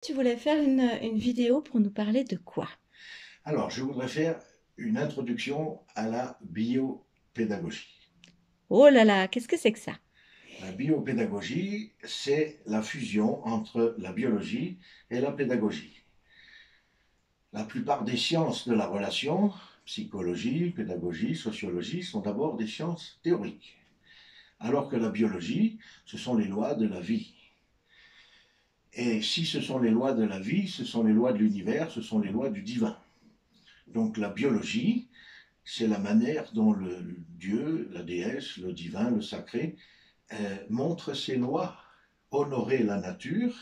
Tu voulais faire une vidéo pour nous parler de quoi? Alors, je voudrais faire une introduction à la biopédagogie. Oh là là, qu'est-ce que c'est que ça? La biopédagogie, c'est la fusion entre la biologie et la pédagogie. La plupart des sciences de la relation, psychologie, pédagogie, sociologie, sont d'abord des sciences théoriques, alors que la biologie, ce sont les lois de la vie. Et si ce sont les lois de la vie, ce sont les lois de l'univers, ce sont les lois du divin. Donc la biologie, c'est la manière dont le Dieu, la déesse, le divin, le sacré, montre ses lois. Honorer la nature,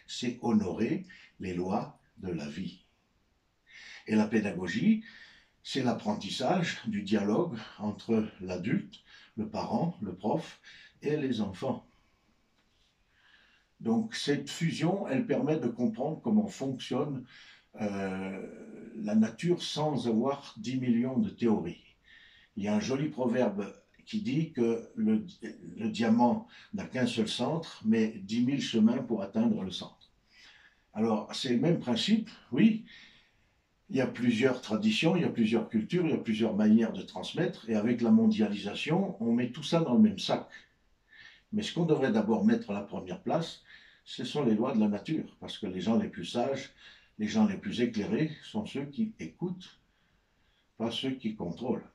c'est honorer les lois de la vie. Et la pédagogie, c'est l'apprentissage du dialogue entre l'adulte, le parent, le prof et les enfants. Donc cette fusion, elle permet de comprendre comment fonctionne la nature sans avoir 10 millions de théories. Il y a un joli proverbe qui dit que le diamant n'a qu'un seul centre, mais 10 000 chemins pour atteindre le centre. Alors, c'est le même principe, oui. Il y a plusieurs traditions, il y a plusieurs cultures, il y a plusieurs manières de transmettre, et avec la mondialisation, on met tout ça dans le même sac. Mais ce qu'on devrait d'abord mettre à la première place, ce sont les lois de la nature, parce que les gens les plus sages, les gens les plus éclairés sont ceux qui écoutent, pas ceux qui contrôlent.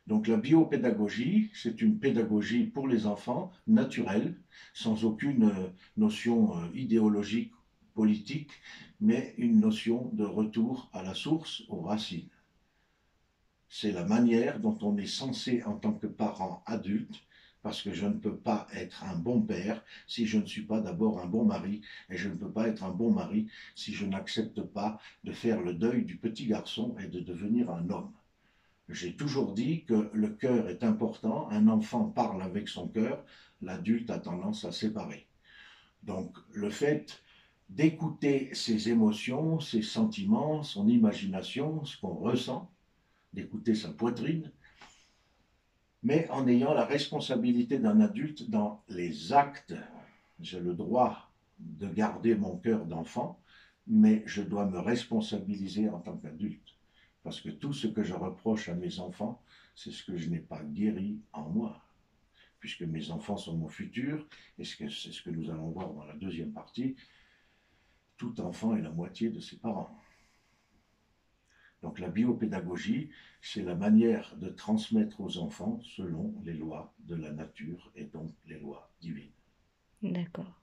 Donc la biopédagogie, c'est une pédagogie pour les enfants, naturelle, sans aucune notion idéologique, politique, mais une notion de retour à la source, aux racines. C'est la manière dont on est censé, en tant que parent adulte, parce que je ne peux pas être un bon père si je ne suis pas d'abord un bon mari, et je ne peux pas être un bon mari si je n'accepte pas de faire le deuil du petit garçon et de devenir un homme. J'ai toujours dit que le cœur est important, un enfant parle avec son cœur, l'adulte a tendance à séparer. Donc le fait d'écouter ses émotions, ses sentiments, son imagination, ce qu'on ressent, d'écouter sa poitrine, mais en ayant la responsabilité d'un adulte dans les actes. J'ai le droit de garder mon cœur d'enfant, mais je dois me responsabiliser en tant qu'adulte. Parce que tout ce que je reproche à mes enfants, c'est ce que je n'ai pas guéri en moi. Puisque mes enfants sont mon futur, et c'est ce que nous allons voir dans la deuxième partie, tout enfant est la moitié de ses parents. Donc la biopédagogie, c'est la manière de transmettre aux enfants selon les lois de la nature et donc les lois divines. D'accord.